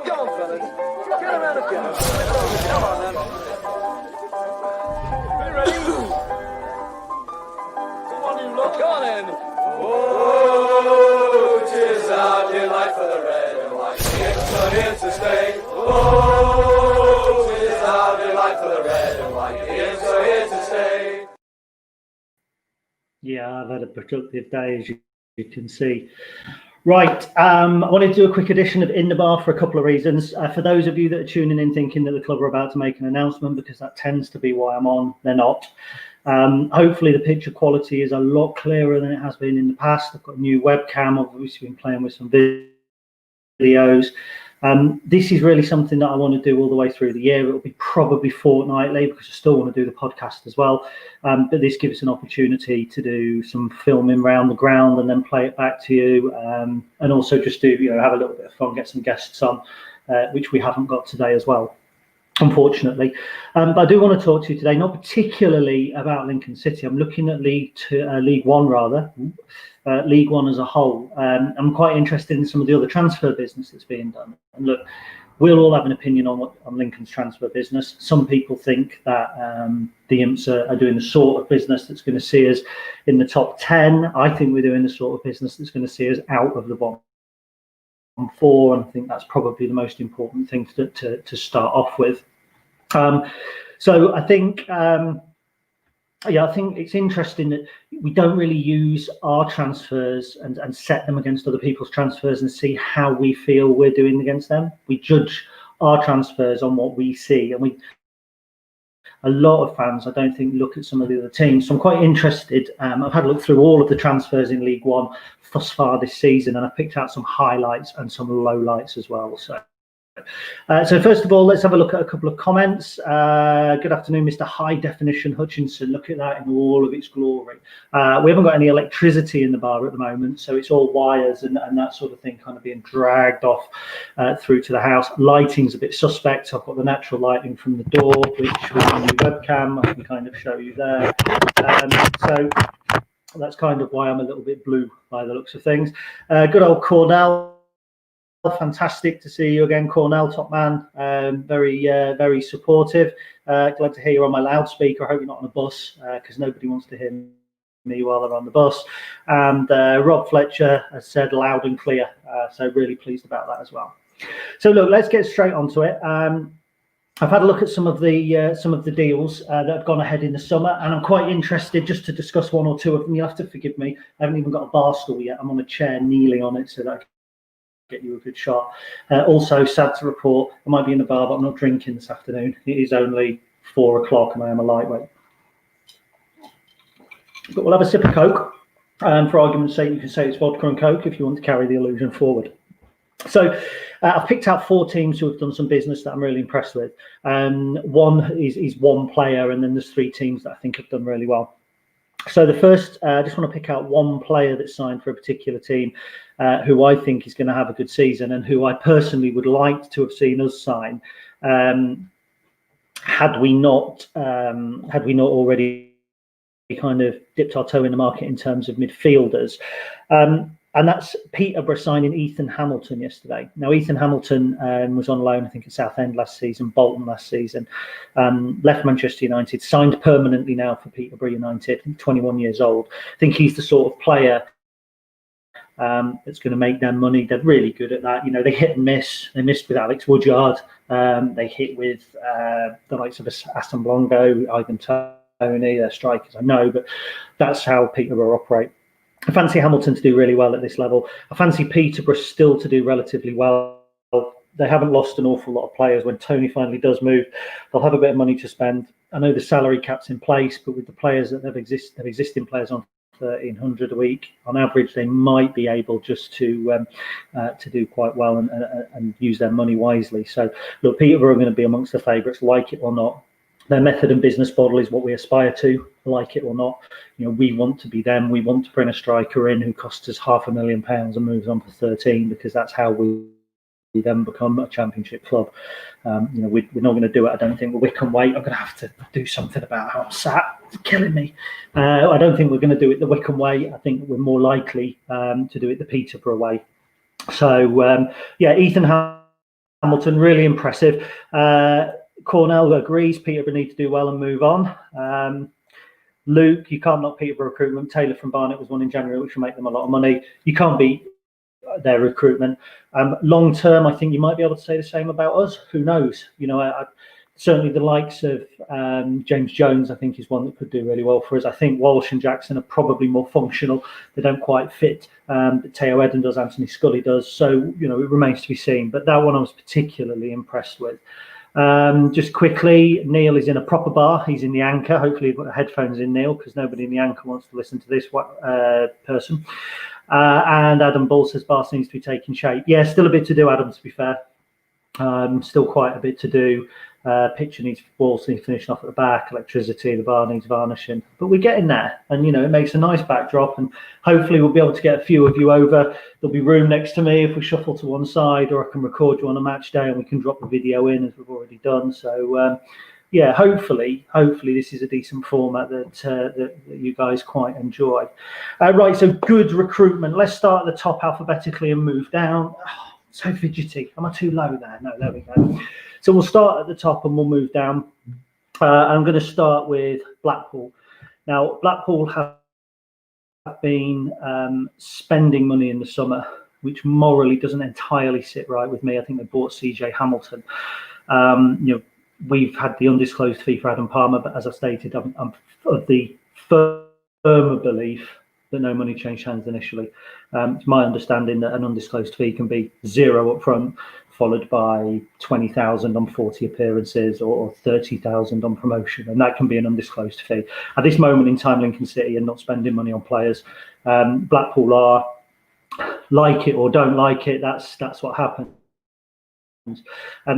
Go on, fellas. Get around the go. Come on, then. Be ready? Come on, you lot. Go on, then. Oh, 'tis our delight for the red and white. It's not here to stay. Oh, 'tis our delight for the red and white. It's not here to stay. Yeah, I've had a productive day, as you can see. Right, I wanted to do a quick edition of In the Bar for a couple of reasons. For those of you that are tuning in thinking that the club are about to make an announcement, because that tends to be why I'm on, they're not. Hopefully the picture quality is a lot clearer than it has been in the past. I've got a new webcam, I've obviously been playing with some videos. This is really something that I want to do all the way through the year. It'll be probably fortnightly because I still want to do the podcast as well. But this gives us an opportunity to do some filming around the ground and then play it back to you, and also just do, have a little bit of fun, get some guests on, which we haven't got today as well, unfortunately. But I do want to talk to you today, not particularly about Lincoln City. I'm looking at League One rather. League One as a whole. I'm quite interested in some of the other transfer business that's being done. And look, we'll all have an opinion on Lincoln's transfer business. Some people think that the Imps are doing the sort of business that's going to see us in the top 10. I think we're doing the sort of business that's going to see us out of the bottom 4, and I think that's probably the most important thing to start off with. So I think. I think it's interesting that we don't really use our transfers and set them against other people's transfers and see how we feel we're doing against them. We judge our transfers on what we see, and a lot of fans, I don't think, look at some of the other teams. So I'm quite interested. I've had a look through all of the transfers in League One thus far this season, and I've picked out some highlights and some lowlights as well. So first of all, let's have a look at a couple of comments. Good afternoon, Mr. High Definition Hutchinson. Look at that in all of its glory. We haven't got any electricity in the bar at the moment, so it's all wires and that sort of thing kind of being dragged off through to the house. Lighting's a bit suspect. I've got the natural lighting from the door, which with the new webcam I can kind of show you there. So that's kind of why I'm a little bit blue by the looks of things. Good old Cornell. Fantastic to see you again, Cornell, top man. Very supportive. Glad to hear you on my loudspeaker. I hope you're not on a bus, because nobody wants to hear me while they're on the bus. And Rob Fletcher has said loud and clear, so really pleased about that as well. So look, let's get straight onto it. I've had a look at some of the deals that have gone ahead in the summer, and I'm quite interested just to discuss one or two of them. You'll have to forgive me. I haven't even got a bar stool yet. I'm on a chair kneeling on it so that I can get you a good shot. Also, sad to report, I might be in the bar, but I'm not drinking this afternoon. It is only 4 o'clock and I am a lightweight. But we'll have a sip of Coke. For argument's sake, you can say it's vodka and Coke if you want to carry the illusion forward. So I've picked out 4 teams who have done some business that I'm really impressed with. One is one player, and then there's 3 teams that I think have done really well. So the first, I just want to pick out one player that's signed for a particular team who I think is going to have a good season, and who I personally would like to have seen us sign had we not already kind of dipped our toe in the market in terms of midfielders. And that's Peterborough signing Ethan Hamilton yesterday. Now, Ethan Hamilton was on loan, I think, at Southend last season, Bolton last season, left Manchester United, signed permanently now for Peterborough United, 21 years old. I think he's the sort of player that's going to make them money. They're really good at that. They hit and miss. They missed with Alex Woodyard. They hit with the likes of Aston Blongo, Ivan Toney, their strikers, I know, but that's how Peterborough operate. I fancy Hamilton to do really well at this level. I fancy Peterborough still to do relatively well. They haven't lost an awful lot of players. When Tony finally does move, they'll have a bit of money to spend. I know the salary cap's in place, but with the players that they've existing players on $1,300 a week on average, they might be able just to do quite well and use their money wisely. So look, Peterborough are going to be amongst the favourites, like it or not. Their method and business model is what we aspire to, like it or not. We want to be them. We want to bring a striker in who costs us £500,000 and moves on for 13, because that's how we then become a championship club. We're not going to do it, I don't think, with Wycombe Way. I'm going to have to do something about how I'm sat. It's killing me. I don't think we're going to do it the Wycombe way. I think we're more likely to do it the Peterborough way. So yeah, Ethan Hamilton, really impressive. Cornell agrees Peterborough need to do well and move on. Luke, you can't knock Peterborough recruitment. Taylor from Barnet was one in January, which will make them a lot of money. You can't beat their recruitment. Long term, I think you might be able to say the same about us. Who knows? You know, certainly the likes of James Jones, I think, is one that could do really well for us. I think Walsh and Jackson are probably more functional. They don't quite fit. Teo Eden does, Anthony Scully does. So, you know, it remains to be seen. But that one I was particularly impressed with. Just quickly, Neil is in a proper bar. He's in the Anchor. Hopefully you've got the headphones in, Neil, because nobody in the Anchor wants to listen to this person. And Adam Bull says bar seems to be taking shape. Yeah, still a bit to do, Adam, to be fair. Still quite a bit to do. Picture needs walls need finishing off at the back, electricity, the bar needs varnishing, but we're getting there, and you know, it makes a nice backdrop, and hopefully we'll be able to get a few of you over. There'll be room next to me if we shuffle to one side, or I can record you on a match day and we can drop the video in as we've already done. So yeah, hopefully this is a decent format that you guys quite enjoy. Right, so good recruitment. Let's start at the top alphabetically and move down. Oh, so fidgety. Am I too low there? No, there we go. So we'll start at the top and we'll move down. I'm going to start with Blackpool. Now, Blackpool have been spending money in the summer, which morally doesn't entirely sit right with me. I think they bought CJ Hamilton. You know, we've had the undisclosed fee for Adam Palmer, but as I stated, I'm of the firmer belief that no money changed hands initially. It's my understanding that an undisclosed fee can be zero up front, followed by 20,000 on 40 appearances or 30,000 on promotion, and that can be an undisclosed fee. At this moment in time, Lincoln City are not spending money on players. Blackpool are, like it or don't like it, that's what happens.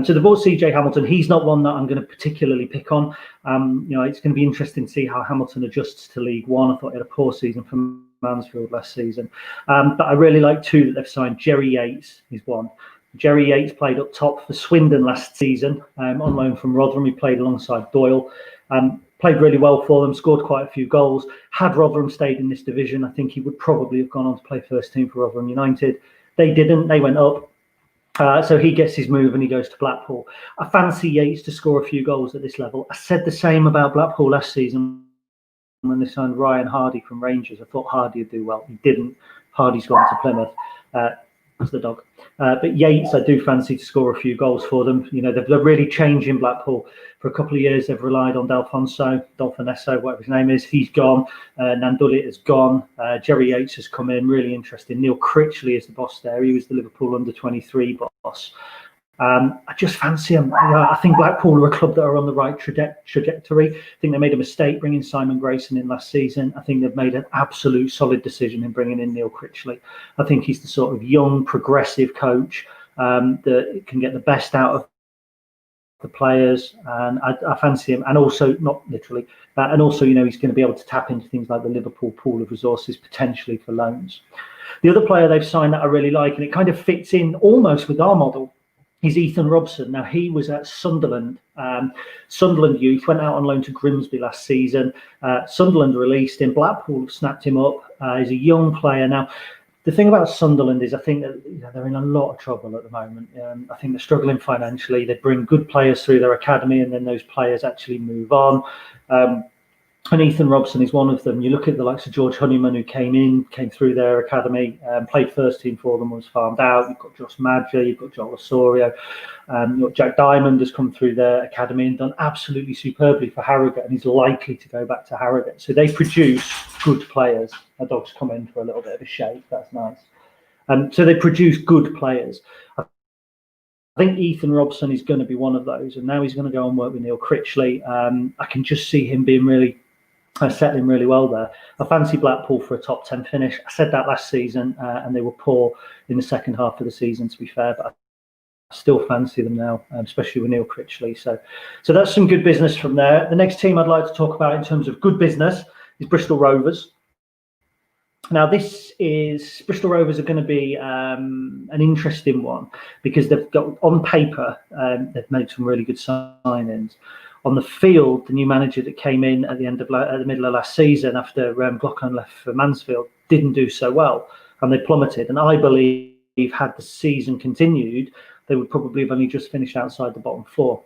So the bought CJ Hamilton. He's not one that I'm going to particularly pick on. You know, it's going to be interesting to see how Hamilton adjusts to League One. I thought he had a poor season from Mansfield last season, but I really like two that they've signed. Jerry Yates is one. Jerry Yates played up top for Swindon last season, on loan from Rotherham. He played alongside Doyle. Played really well for them, scored quite a few goals. Had Rotherham stayed in this division, I think he would probably have gone on to play first team for Rotherham United. They didn't, they went up. So he gets his move and he goes to Blackpool. I fancy Yates to score a few goals at this level. I said the same about Blackpool last season when they signed Ryan Hardy from Rangers. I thought Hardy would do well. He didn't. Hardy's gone to Plymouth. That's the dog. But Yates, I do fancy to score a few goals for them. You know, they're really changing Blackpool. For a couple of years, they've relied on Delfonesso, whatever his name is. He's gone. Nandulit has gone. Jerry Yates has come in. Really interesting. Neil Critchley is the boss there. He was the Liverpool under-23 boss. I just fancy him. I think Blackpool are a club that are on the right trajectory. I think they made a mistake bringing Simon Grayson in last season. I think they've made an absolute solid decision in bringing in Neil Critchley. I think he's the sort of young, progressive coach that can get the best out of the players, and I fancy him. And also, not literally, and also, you know, he's going to be able to tap into things like the Liverpool pool of resources potentially for loans. The other player they've signed that I really like, and it kind of fits in almost with our model, is Ethan Robson. Now, he was at Sunderland. Sunderland youth, went out on loan to Grimsby last season. Sunderland released him. Blackpool snapped him up. He's a young player. Now, the thing about Sunderland is I think that, you know, they're in a lot of trouble at the moment. I think they're struggling financially. They bring good players through their academy, and then those players actually move on. And Ethan Robson is one of them. You look at the likes of George Honeyman, who came through their academy, played first team for them, was farmed out. You've got Josh Madger, you've got Joel Osorio. You've got Jack Diamond has come through their academy and done absolutely superbly for Harrogate, and he's likely to go back to Harrogate. So they produce good players. My dog's come in for a little bit of a shake. That's nice. So they produce good players. I think Ethan Robson is going to be one of those, and now he's going to go and work with Neil Critchley. I can just see him being really settling really well there. I fancy Blackpool for a top 10 finish. I said that last season, and they were poor in the second half of the season, to be fair, but I still fancy them now, especially with Neil Critchley. So that's some good business from there. The next team I'd like to talk about in terms of good business is Bristol Rovers. Now, Bristol Rovers are going to be an interesting one, because they've got, on paper, they've made some really good signings. On the field, the new manager that came in at the middle of last season after Glockon left for Mansfield didn't do so well, and they plummeted. And I believe had the season continued, they would probably have only just finished outside the bottom four.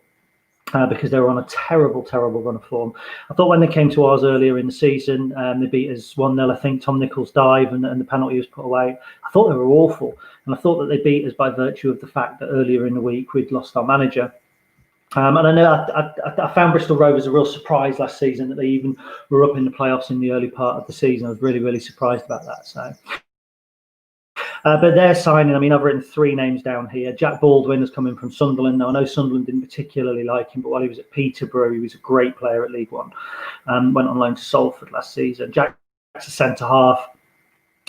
Because they were on a terrible run of form. I thought when they came to ours earlier in the season, they beat us 1-0. I think Tom Nichols' dive and the penalty was put away. I thought they were awful. And I thought that they beat us by virtue of the fact that earlier in the week we'd lost our manager. And I know I found Bristol Rovers a real surprise last season that they even were up in the playoffs in the early part of the season. I was really surprised about that. So. But they're signing, I mean, I've written 3 names down here. Jack Baldwin has come in from Sunderland. Now, I know Sunderland didn't particularly like him, but while he was at Peterborough, he was a great player at League One. Went on loan to Salford last season. Jack's a centre-half.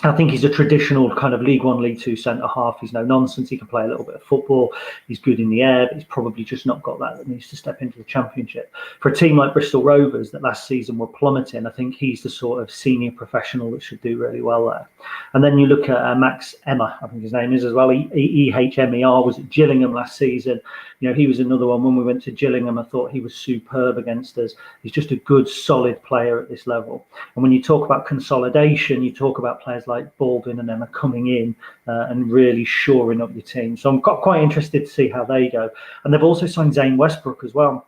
I think he's a traditional kind of League One, League Two centre-half. He's no nonsense. He can play a little bit of football. He's good in the air, but he's probably just not got that needs to step into the Championship. For a team like Bristol Rovers that last season were plummeting, I think he's the sort of senior professional that should do really well there. And then you look at Max Emmer, I think his name is as well. EHMER was at Gillingham last season. You know, he was another one. When we went to Gillingham, I thought he was superb against us. He's just a good, solid player at this level. And when you talk about consolidation, you talk about players like Baldwin and Emma coming in and really shoring up your team. So I'm quite interested to see how they go. And they've also signed Zane Westbrook as well.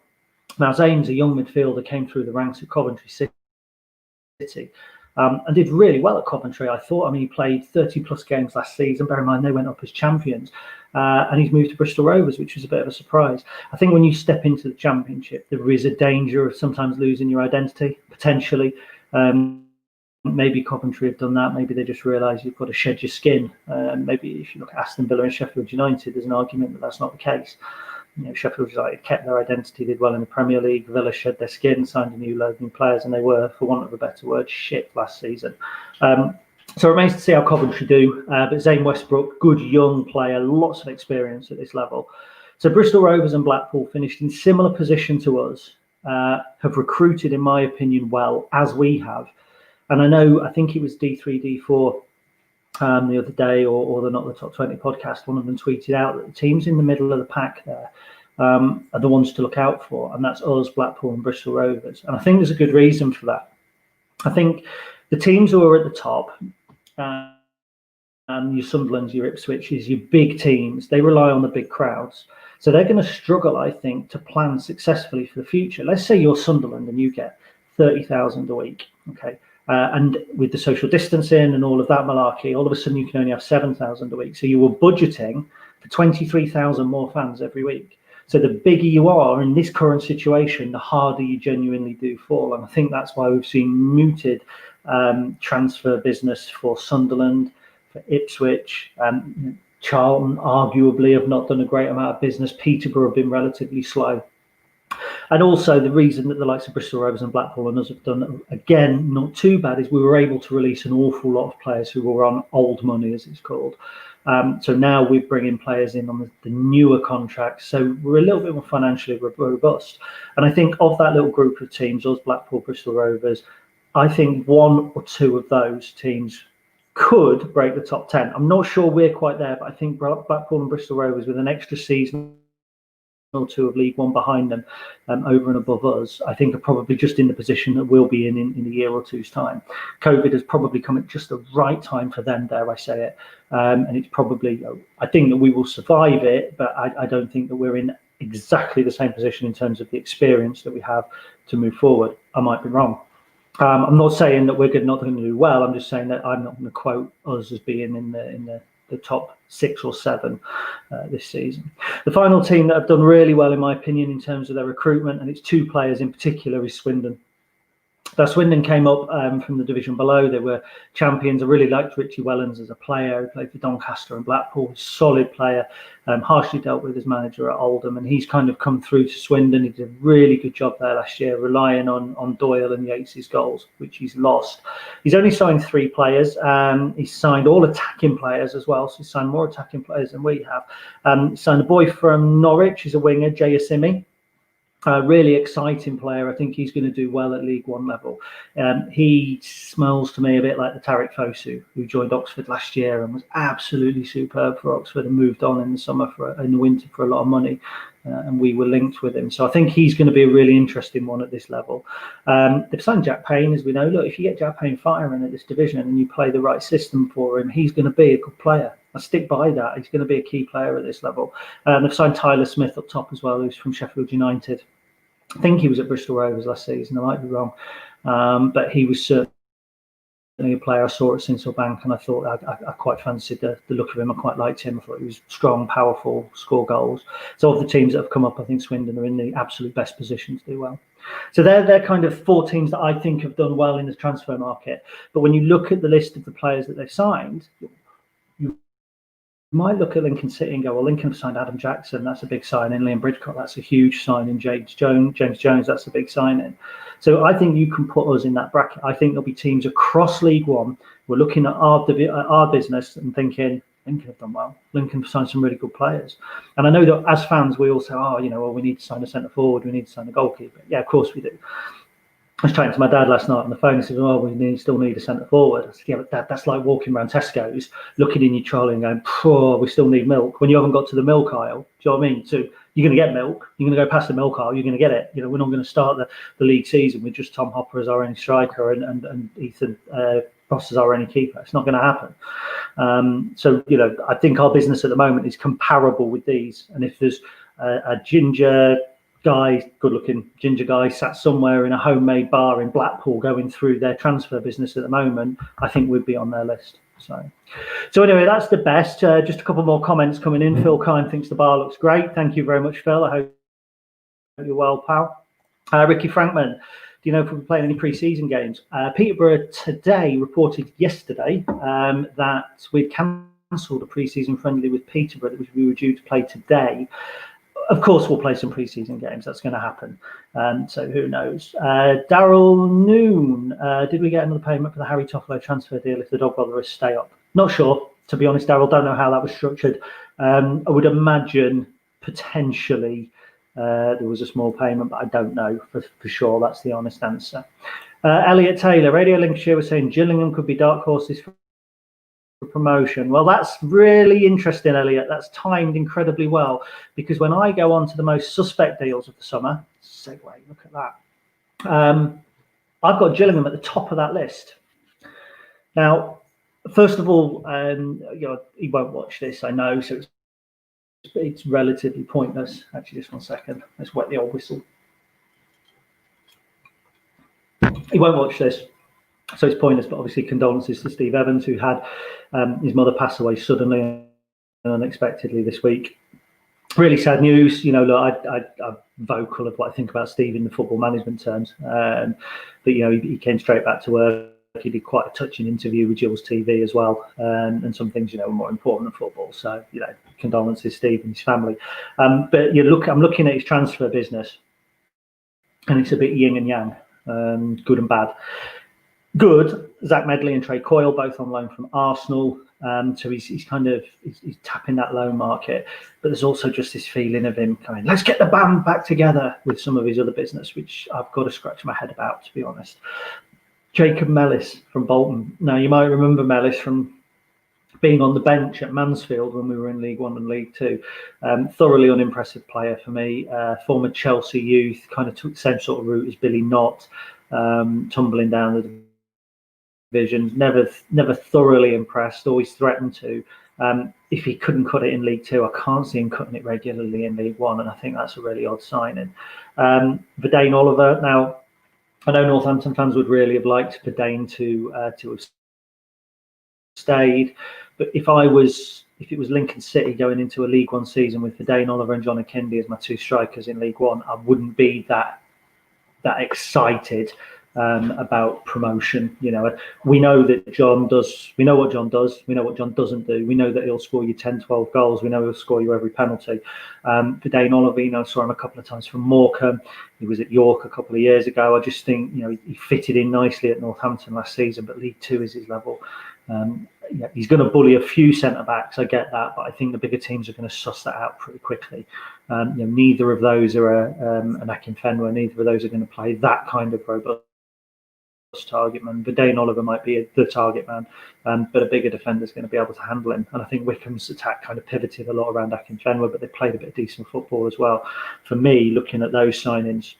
Now, Zane's a young midfielder, came through the ranks at Coventry City. And did really well at Coventry, I thought. I mean, he played 30-plus games last season. Bear in mind, they went up as champions. And he's moved to Bristol Rovers, which was a bit of a surprise. I think when you step into the Championship, there is a danger of sometimes losing your identity, potentially. Maybe Coventry have done that. Maybe they just realise you've got to shed your skin. Maybe if you look at Aston Villa and Sheffield United, there's an argument that that's not the case. You know, Sheffield United kept their identity, did well in the Premier League. Villa shed their skin, signed a new load of new players, and they were, for want of a better word, shit last season. So it remains to see how Coventry do. But Zane Westbrook, good young player, lots of experience at this level. So Bristol Rovers and Blackpool finished in similar position to us, have recruited, in my opinion, well, as we have. And I think it was D3, D4 the other day, or the Not the Top 20 podcast, one of them tweeted out that the teams in the middle of the pack there are the ones to look out for. And that's us, Blackpool and Bristol Rovers. And I think there's a good reason for that. I think the teams who are at the top, your Sunderlands, your Ipswiches, your big teams, they rely on the big crowds. So they're going to struggle, I think, to plan successfully for the future. Let's say you're Sunderland and you get 30,000 a week, okay? And with the social distancing and all of that malarkey, all of a sudden you can only have 7,000 a week. So you were budgeting for 23,000 more fans every week. So the bigger you are in this current situation, the harder you genuinely do fall. And I think that's why we've seen muted transfer business for Sunderland, for Ipswich. Charlton arguably have not done a great amount of business. Peterborough have been relatively slow. And also the reason that the likes of Bristol Rovers and Blackpool and us have done, again, not too bad, is we were able to release an awful lot of players who were on old money, as it's called. So now we're bringing players in on the newer contracts. So we're a little bit more financially robust. And I think of that little group of teams, us, Blackpool, Bristol Rovers, I think 1 or 2 of those teams could break the top 10. I'm not sure we're quite there, but I think Blackpool and Bristol Rovers with an extra season or 2 of League One behind them, over and above us, I think are probably just in the position that we'll be in a year or two's time. COVID has probably come at just the right time for them, dare I say it. And it's probably, I think that we will survive it, but I don't think that we're in exactly the same position in terms of the experience that we have to move forward. I might be wrong. I'm not saying that we're not going to do well. I'm just saying that I'm not going to quote us as being in the top 6 or 7 this season. The final team that have done really well, in my opinion, in terms of their recruitment, and it's 2 players in particular, is Swindon. Now, Swindon came up from the division below. They were champions. I really liked Richie Wellens as a player. He played for Doncaster and Blackpool. Solid player, harshly dealt with as manager at Oldham, and he's kind of come through to Swindon. He did a really good job there last year, relying on Doyle and Yates' goals, which he's lost. He's only signed 3 players. He's signed all attacking players as well, so he's signed more attacking players than we have. He signed a boy from Norwich, who's a winger, Jay Asimi. Really exciting player. I think he's going to do well at League One level. He smells to me a bit like the Tariq Fosu, who joined Oxford last year and was absolutely superb for Oxford and moved on in the winter for a lot of money and we were linked with him. So I think he's going to be a really interesting one at this level. They've signed Jack Payne, as we know. Look, if you get Jack Payne firing at this division and you play the right system for him, he's going to be a good player. I stick by that. He's going to be a key player at this level. They've signed Tyler Smith up top as well, who's from Sheffield United. I think he was at Bristol Rovers last season. I might be wrong, but he was certainly a player I saw at Sincil Bank, and I thought I quite fancied the look of him. I quite liked him. I thought he was strong, powerful, score goals. So of the teams that have come up, I think Swindon are in the absolute best position to do well. So they're kind of 4 teams that I think have done well in the transfer market. But when you look at the list of the players that they've signed, you might look at Lincoln City and go, well, Lincoln have signed Adam Jackson, that's a big signing. Liam Bridgecott, that's a huge signing. James Jones, that's a big signing. So I think you can put us in that bracket. I think there'll be teams across League One. We're looking at our business and thinking, Lincoln have done well. Lincoln have signed some really good players. And I know that as fans, we all say, we need to sign a centre forward, we need to sign a goalkeeper. Yeah, of course we do. I was chatting to my dad last night on the phone. He said, we still need a centre forward. I said, yeah, but Dad, that's like walking around Tesco's, looking in your trolley and going, we still need milk. When you haven't got to the milk aisle, do you know what I mean? So you're going to get milk. You're going to go past the milk aisle. You're going to get it. We're not going to start the league season with just Tom Hopper as our only striker and Ethan Ross as our only keeper. It's not going to happen. So I think our business at the moment is comparable with these. And if there's a good-looking ginger guy sat somewhere in a homemade bar in Blackpool going through their transfer business at the moment, I think we'd be on their list. So anyway, that's the best. Just a couple more comments coming in. Phil Kine thinks the bar looks great. Thank you very much, Phil. I hope you're well, pal. Ricky Frankman, do you know if we're playing any pre-season games? Peterborough today reported yesterday that we'd cancelled a pre-season friendly with Peterborough, which we were due to play today. Of course, we'll play some pre-season games. That's going to happen. So who knows? Daryl Noon, did we get another payment for the Harry Toffolo transfer deal if the dog botherers stay up? Not sure, to be honest, Daryl. Don't know how that was structured. I would imagine potentially there was a small payment, but I don't know for sure. That's the honest answer. Elliot Taylor, Radio Lincolnshire was saying Gillingham could be dark horses for promotion. Well, that's really interesting, Elliot. That's timed incredibly well, because when I go on to the most suspect deals of the summer, segue, look at that. I've got Gillingham at the top of that list. Now, first of all, he won't watch this, I know, so it's relatively pointless. Actually, just 1 second. Let's wet the old whistle. He won't watch this, so it's pointless, but obviously condolences to Steve Evans, who had his mother pass away suddenly and unexpectedly this week. Really sad news. Look, I'm vocal of what I think about Steve in the football management terms, but he came straight back to work. He did quite a touching interview with Jules TV as well, and some things are more important than football. So condolences, Steve and his family. But I'm looking at his transfer business, and it's a bit yin and yang, good and bad. Good, Zach Medley and Trey Coyle, both on loan from Arsenal. So he's tapping that loan market. But there's also just this feeling of him kind of, let's get the band back together with some of his other business, which I've got to scratch my head about, to be honest. Jacob Mellis from Bolton. Now, you might remember Mellis from being on the bench at Mansfield when we were in League One and League Two. Thoroughly unimpressive player for me. Former Chelsea youth, kind of took the same sort of route as Billy Knott, tumbling down the divisions. Never thoroughly impressed, always threatened to. If he couldn't cut it in League Two, I can't see him cutting it regularly in League One, and I think that's a really odd signing. Verdane Oliver. Now, I know Northampton fans would really have liked Verdane to have stayed, but if it was Lincoln City going into a League One season with Verdane Oliver and John Akindi as my 2 strikers in League One, I wouldn't be that excited about promotion. We know that John does. We know what John does. We know what John doesn't do. We know that he'll score you 10, 12 goals. We know he'll score you every penalty. Verdane Oliver, I saw him a couple of times from Morecambe. He was at York a couple of years ago. I just think he fitted in nicely at Northampton last season, but League Two is his level. He's going to bully a few centre backs. I get that, but I think the bigger teams are going to suss that out pretty quickly. Neither of those are an Akinfenwa. Neither of those are going to play that kind of robust target man. Dane Oliver might be the target man, but a bigger defender is going to be able to handle him. And I think Wycombe's attack kind of pivoted a lot around Akinfenwa, but they played a bit of decent football as well. For me, looking at those signings,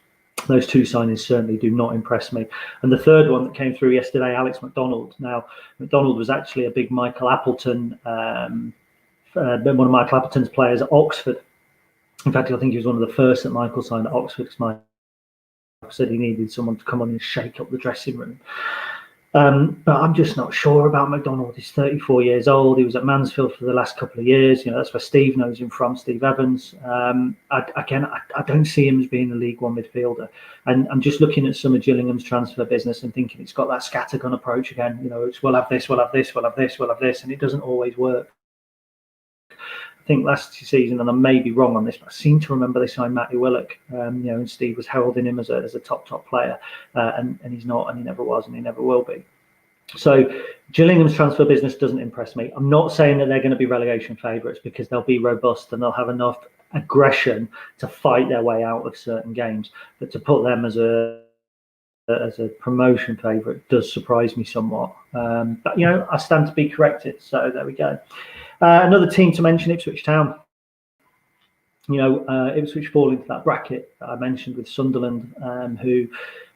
those two signings certainly do not impress me. And the third one that came through yesterday, Alex Mcdonald. Now, Mcdonald was actually a big Michael Appleton, one of Michael Appleton's players at Oxford. In fact, I think he was one of the first that Michael signed at Oxford, because Michael said he needed someone to come on and shake up the dressing room. But I'm just not sure about McDonald. He's 34 years old. He was at Mansfield for the last couple of years. That's where Steve knows him from, Steve Evans. I don't see him as being a League One midfielder. And I'm just looking at some of Gillingham's transfer business and thinking it's got that scattergun approach again. It's we'll have this, we'll have this, we'll have this, we'll have this, and it doesn't always work. I think last season, and I may be wrong on this, but I seem to remember they signed Matty Willock, and Steve was heralding him as a top player, and he's not, and he never was, and he never will be. So Gillingham's transfer business doesn't impress me. I'm not saying that they're going to be relegation favourites, because they'll be robust and they'll have enough aggression to fight their way out of certain games, but to put them as a promotion favourite does surprise me somewhat. But I stand to be corrected, so there we go. Another team to mention, Ipswich Town. Ipswich fall into that bracket that I mentioned with Sunderland, who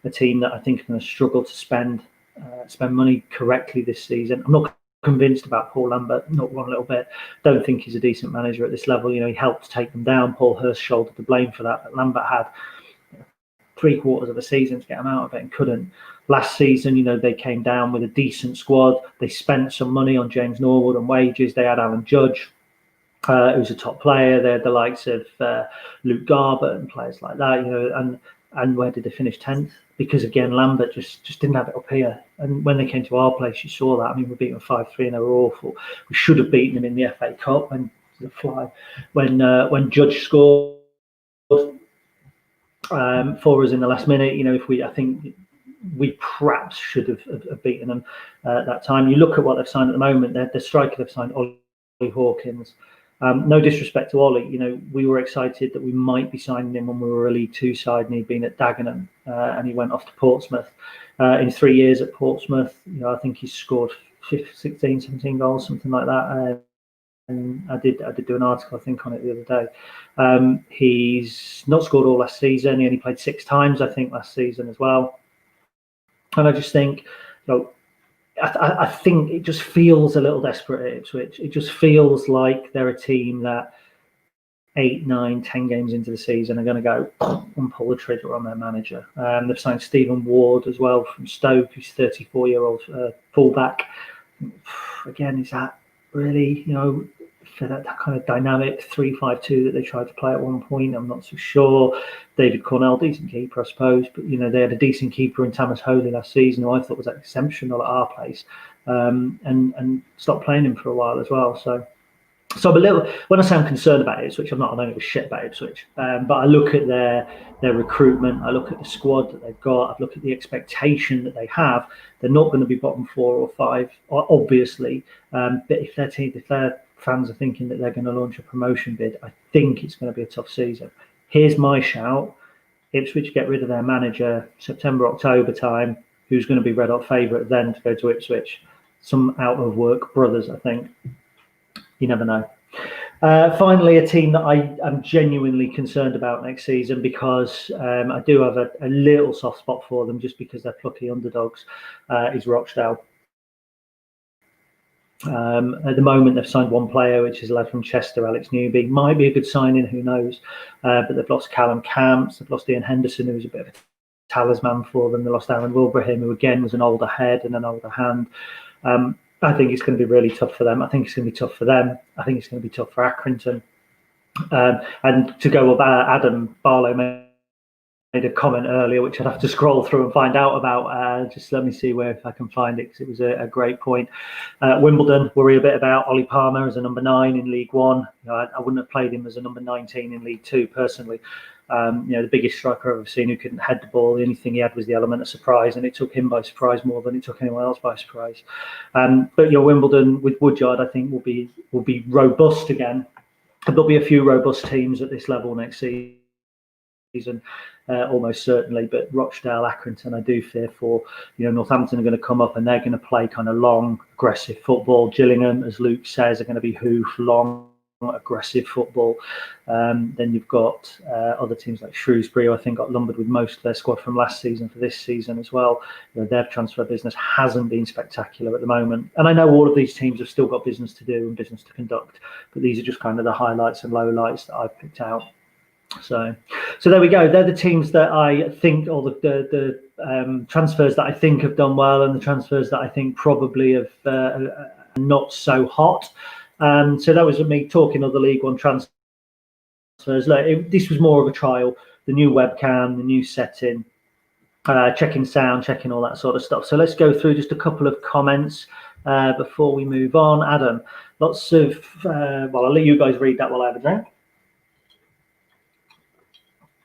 a team that I think are going to struggle to spend money correctly this season. I'm not convinced about Paul Lambert, not one little bit. Don't think he's a decent manager at this level. He helped take them down. Paul Hurst shouldered the blame for that, but Lambert had 3/4 of the season to get them out of it and couldn't. Last season, they came down with a decent squad. They spent some money on James Norwood and wages. They had Alan Judge, who's a top player. They had the likes of Luke Garbutt and players like that, and where did they finish? 10th? Because again, Lambert just didn't have it up here. And when they came to our place, you saw that. I mean, we beat them 5-3 and they were awful. We should have beaten them in the FA Cup when Judge scored for us in the last minute. I think we perhaps should have beaten them at that time. You look at what they've signed at the moment. The striker they've signed, Ollie Hawkins. No disrespect to Ollie, we were excited that we might be signing him when we were a League Two side, and he'd been at Dagenham, and he went off to Portsmouth. In 3 years at Portsmouth, I think he's scored 16, 17 goals, something like that. And I did do an article, I think, on it the other day. He's not scored all last season. He only played 6 times, I think, last season as well. And I just think, I think it just feels a little desperate at Ipswich. It just feels like they're a team that 8, 9, 10 games into the season are going to go and pull the trigger on their manager. They've signed Stephen Ward as well from Stoke, who's 34-year-old fullback. Again, is that really, for that kind of dynamic 3-5-2 that they tried to play at one point? I'm not so sure. David Cornell, decent keeper, I suppose, but they had a decent keeper in Thomas Holy last season, who I thought was exceptional at our place, and stopped playing him for a while as well. So I'm a little, when I say I'm concerned about Ipswich, I don't give a shit about Ipswich, but I look at their recruitment, I look at the squad that they've got, I look at the expectation that they have. They're not going to be bottom 4 or 5, obviously, but if their fans are thinking that they're going to launch a promotion bid, I think it's going to be a tough season. Here's my shout: Ipswich get rid of their manager September, October time. Who's going to be red hot favourite then to go to Ipswich? Some out of work brothers, I think. You never know. Finally, a team that I am genuinely concerned about next season, because I do have a little soft spot for them just because they're plucky underdogs, is Rochdale. At the moment, they've signed one player, which is a lad from Chester, Alex Newby. Might be a good signing, who knows? But they've lost Callum Camps, they've lost Ian Henderson, who was a bit of a talisman for them. They lost Aaron Wilbrahim, who again was an older head and an older hand. I think it's going to be really tough for them. I think it's going to be tough for them. I think it's going to be tough for Accrington. And to go about, Adam Barlow made a comment earlier, which I'd have to scroll through and find out about. Just let me see if I can find it, because it was a great point. Wimbledon, worry a bit about Ollie Palmer as a number 9 in League One. I wouldn't have played him as a number 19 in League Two personally. The biggest striker I've ever seen who couldn't head the ball. The only thing he had was the element of surprise, and it took him by surprise more than it took anyone else by surprise. But Wimbledon with Woodyard, I think, will be robust again. There'll be a few robust teams at this level next season. season, almost certainly. But Rochdale, Accrington, I do fear for. Northampton are going to come up and they're going to play kind of long, aggressive football. Gillingham, as Luke says, are going to be hoof, long, aggressive football. Then you've got other teams like Shrewsbury, who I think got lumbered with most of their squad from last season for this season as well. Their transfer business hasn't been spectacular at the moment, and I know all of these teams have still got business to do and business to conduct, but these are just kind of the highlights and lowlights that I've picked out. So there we go. They're the teams that I think, or the transfers that I think have done well, and the transfers that I think probably have not so hot. So that was me talking of the League One transfers. This was more of a trial. The new webcam, the new setting, checking sound, checking all that sort of stuff. So let's go through just a couple of comments before we move on. Adam, lots of, I'll let you guys read that while I have a drink.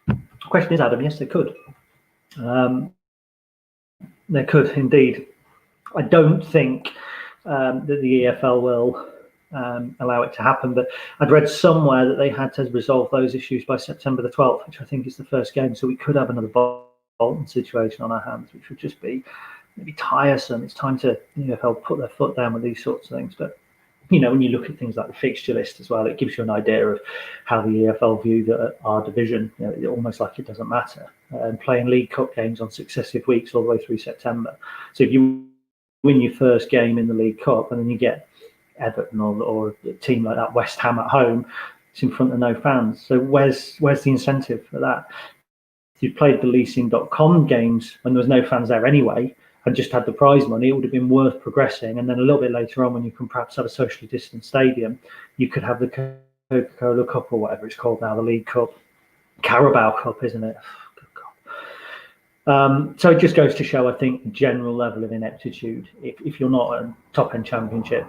The question is, Adam, yes, they could. They could indeed. I don't think that the EFL will allow it to happen, but I'd read somewhere that they had to resolve those issues by September the 12th, which I think is the first game, so we could have another Bolton situation on our hands, which would just be maybe tiresome. It's time to EFL put their foot down with these sorts of things. But when you look at things like the fixture list as well, it gives you an idea of how the EFL view our division. Almost like it doesn't matter, and playing League Cup games on successive weeks all the way through September. So if you win your first game in the League Cup and then you get Everton or a team like that, West Ham at home, it's in front of no fans. So where's the incentive for that? If you played the leasing.com games when there was no fans there anyway and just had the prize money, it would have been worth progressing. And then a little bit later on, when you can perhaps have a socially distant stadium, you could have the Coca-Cola Cup or whatever it's called now, the League Cup, Carabao Cup, isn't it? So it just goes to show, I think, the general level of ineptitude. If you're not a top-end championship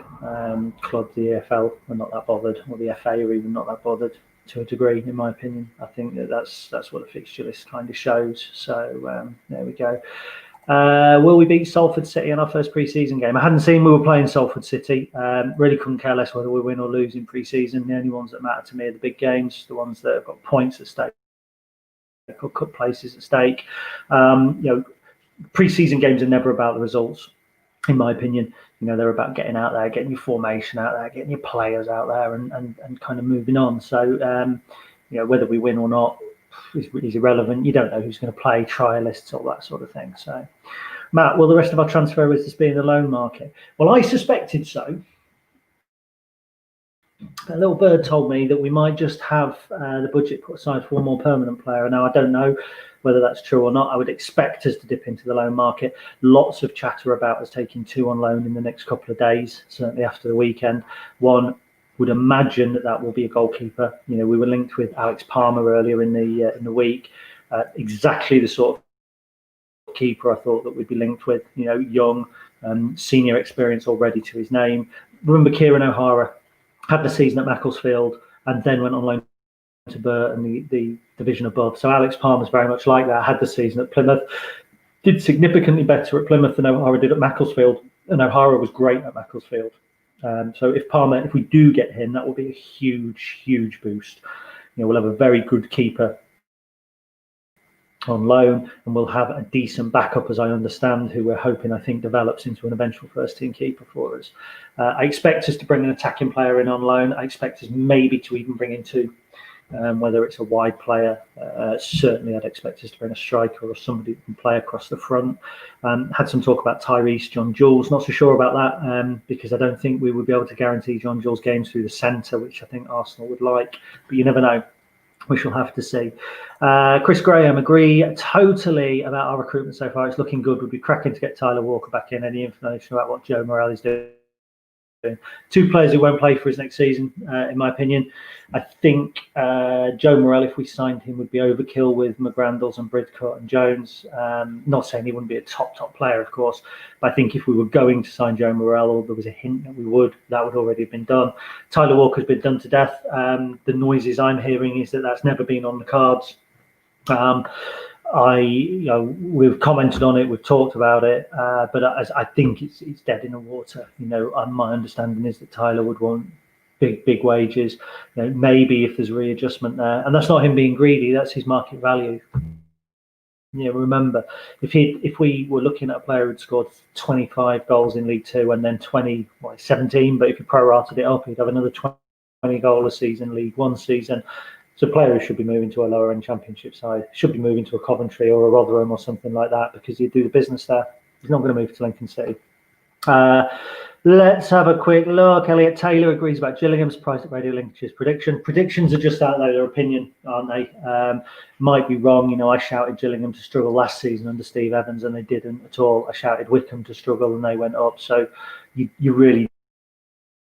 club, the EFL are not that bothered, or the FA are even not that bothered to a degree, in my opinion. I think that's what the fixture list kind of shows. So there we go. Will we beat Salford City in our first pre-season game? I hadn't seen we were playing Salford City. Really couldn't care less whether we win or lose in pre-season. The only ones that matter to me are the big games, the ones that have got points at stake, or cup places at stake. Pre-season games are never about the results, in my opinion. They're about getting out there, getting your formation out there, getting your players out there, and kind of moving on. So whether we win or not is irrelevant. You don't know who's going to play, trialists, all that sort of thing. So, Matt, will the rest of our transfer business be in the loan market? Well, I suspected so. A little bird told me that we might just have the budget put aside for one more permanent player. Now, I don't know whether that's true or not. I would expect us to dip into the loan market. Lots of chatter about us taking 2 on loan in the next couple of days, certainly after the weekend. One would imagine that will be a goalkeeper. We were linked with Alex Palmer earlier in the week. Exactly the sort of keeper I thought that we'd be linked with. Young, senior experience already to his name. Remember Kieran O'Hara had the season at Macclesfield and then went on loan to Burton, the division above. So Alex Palmer's very much like that. Had the season at Plymouth, did significantly better at Plymouth than O'Hara did at Macclesfield, and O'Hara was great at Macclesfield. So if we do get him, that will be a huge boost. We'll have a very good keeper on loan, and we'll have a decent backup, as I understand, who we're hoping, I think, develops into an eventual first-team keeper for us. I expect us to bring an attacking player in on loan. I expect us maybe to even bring in 2, whether it's a wide player. Certainly, I'd expect us to bring a striker or somebody who can play across the front. Had some talk about Tyrese, John Jules. Not so sure about that because I don't think we would be able to guarantee John Jules games through the centre, which I think Arsenal would like. But you never know. We shall have to see. Chris Graham, agree totally about our recruitment so far. It's looking good. Would be cracking to get Tyler Walker back in. Any information about what Joe Morel is doing? 2 players who won't play for us next season, in my opinion. I think Joe Morel, if we signed him, would be overkill with McGrandles and Bridcut and Jones. Not saying he wouldn't be a top player, of course, but I think if we were going to sign Joe Morel, or there was a hint that we would, that would already have been done. Tyler Walker's been done to death. The noises I'm hearing is that that's never been on the cards. We've commented on it, we've talked about it, but I think it's dead in the water. My understanding is that Tyler would want big wages. Maybe if there's a readjustment there, and that's not him being greedy, that's his market value. Remember, if we were looking at a player who'd scored 25 goals in League Two and then 17, but if you prorated it up, he'd have another 20 goal a season, League One season. So a player who should be moving to a lower end Championship side, should be moving to a Coventry or a Rotherham or something like that, because you do the business there. He's not going to move to Lincoln City. Let's have a quick look. Elliot Taylor agrees about Gillingham's price at Radio Linkage's prediction. Predictions are just out there, their opinion, aren't they? Might be wrong. I shouted Gillingham to struggle last season under Steve Evans, and they didn't at all. I shouted Wickham to struggle, and they went up. So you really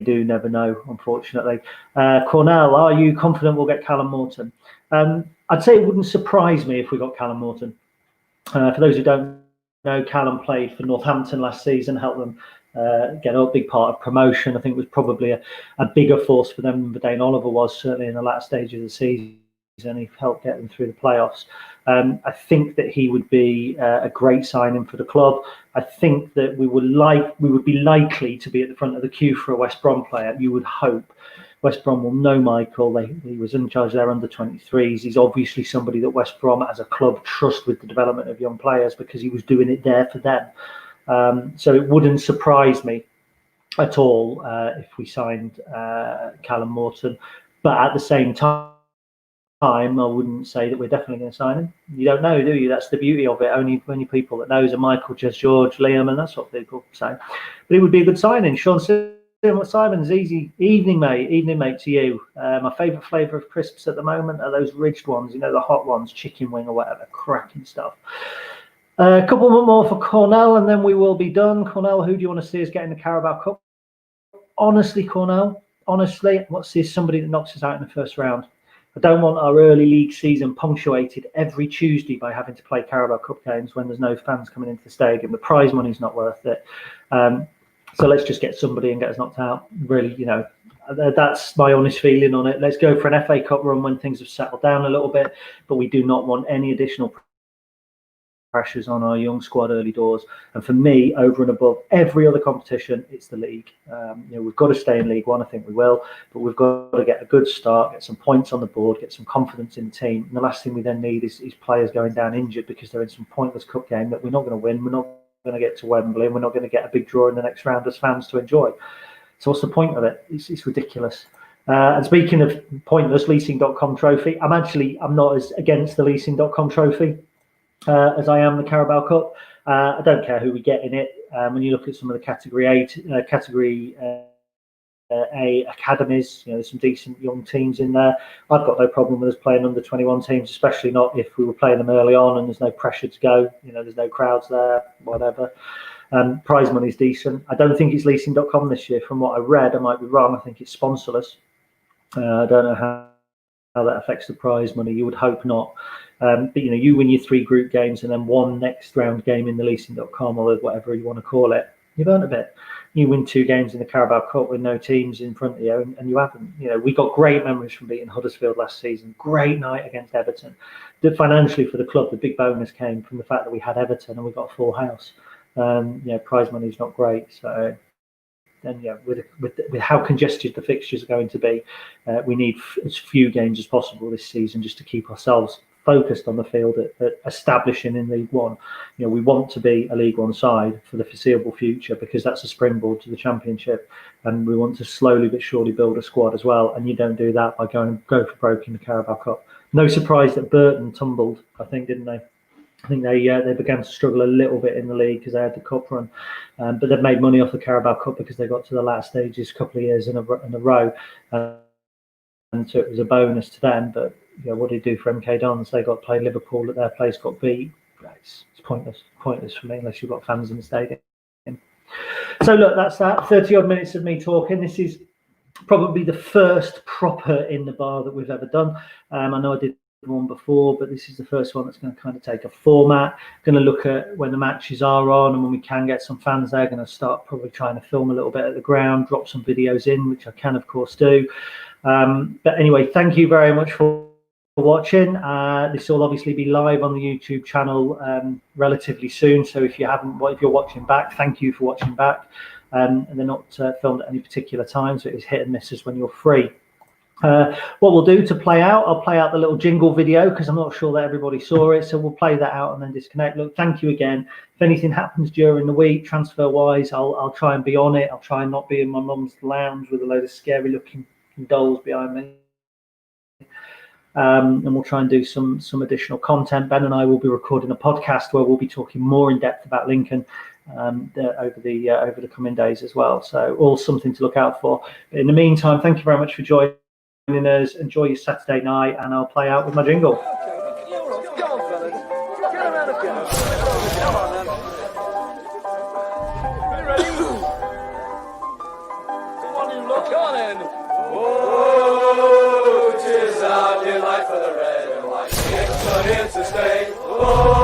do never know, unfortunately. Cornell, are you confident we'll get Callum Morton? I'd say it wouldn't surprise me if we got Callum Morton. For those who don't know, Callum played for Northampton last season, helped them get up, big part of promotion. I think it was probably a bigger force for them than Dane Oliver was, certainly in the latter stage of the season. He helped get them through the playoffs. I think that he would be a great signing for the club. I think that we would be likely to be at the front of the queue for a West Brom player. You would hope. West Brom will know Michael. He was in charge there under 23s. He's obviously somebody that West Brom as a club trust with the development of young players, because he was doing it there for them. So it wouldn't surprise me at all if we signed Callum Morton. But at the same time, I wouldn't say that we're definitely going to sign him. You don't know, do you? That's the beauty of it. Only people that knows are Michael, Jez George, Liam, and that sort of people. So, but it would be a good signing. Sean Simon's easy. Evening, mate, to you. My favourite flavour of crisps at the moment are those ridged ones, the hot ones, chicken wing or whatever, cracking stuff. A couple more for Cornell, and then we will be done. Cornell, who do you want to see us get in the Carabao Cup? Honestly, Cornell, I want to see somebody that knocks us out in the first round. I don't want our early league season punctuated every Tuesday by having to play Carabao Cup games when there's no fans coming into the stadium. The prize money's not worth it. So let's just get somebody and get us knocked out. Really, that's my honest feeling on it. Let's go for an FA Cup run when things have settled down a little bit, but we do not want any additional pressures on our young squad early doors. And for me, over and above every other competition, it's the league. We've got to stay in League One. I think we will, but we've got to get a good start, get some points on the board, get some confidence in the team. And the last thing we then need is players going down injured because they're in some pointless cup game that we're not going to win. We're not going to get to Wembley, and we're not going to get a big draw in the next round as fans to enjoy. So what's the point of it? It's ridiculous. And speaking of pointless, leasing.com trophy, I'm not as against the leasing.com trophy as I am the Carabao Cup. I don't care who we get in it. When you look at some of the Category A academies, there's some decent young teams in there. I've got no problem with us playing under 21 teams, especially not if we were playing them early on and there's no pressure to go. There's no crowds there, whatever. Prize money's decent. I don't think it's leasing.com this year. From what I read, I might be wrong. I think it's sponsorless. I don't know how that affects the prize money. You would hope not. But you win your 3 group games and then one next round game in the leasing.com or whatever you want to call it, you've earned a bit. You win 2 games in the Carabao Cup with no teams in front of you, and you haven't. We got great memories from beating Huddersfield last season. Great night against Everton. Financially for the club, the big bonus came from the fact that we had Everton and we got a full house. Prize money's not great, so. And with how congested the fixtures are going to be, we need as few games as possible this season just to keep ourselves focused on the field at establishing in League One. We want to be a League One side for the foreseeable future because that's a springboard to the Championship, and we want to slowly but surely build a squad as well. And you don't do that by go for broke in the Carabao Cup. No surprise that Burton tumbled, I think, didn't they? I think they began to struggle a little bit in the league because they had the cup run, but they've made money off the Carabao Cup because they got to the last stages a couple of years in a row, and so it was a bonus to them. But what did it do for MK Dons? They got played Liverpool at their place, got beat. It's pointless for me unless you've got fans in the stadium. So look, that's that. 30 odd minutes of me talking. This is probably the first proper in the bar that we've ever done. I know I did one before, but this is the first one that's going to kind of take a format. Going to look at when the matches are on and when we can get some fans there. Going to start probably trying to film a little bit at the ground, drop some videos in, which I can of course do. But anyway, thank you very much for watching. This will obviously be live on the YouTube channel relatively soon, so if you're watching back, thank you for watching back. and they're not filmed at any particular time, so it is hit and misses when you're free. What we'll do to play out, I'll play out the little jingle video because I'm not sure that everybody saw it, so we'll play that out and then disconnect. Look, thank you again. If anything happens during the week, transfer wise, I'll try and be on it. I'll try and not be in my mum's lounge with a load of scary looking dolls behind me. And we'll try and do some additional content. Ben and I will be recording a podcast where we'll be talking more in depth about Lincoln over the coming days as well. So all something to look out for. But in the meantime, thank you very much for joining us. Enjoy your Saturday night, and I'll play out with my jingle. Go on, fellas. Get around the go. Come on, then. Are you ready? Come on, you lot. Go on, then. Oh, 'tis our delight for the red and white. It's here to stay. Oh.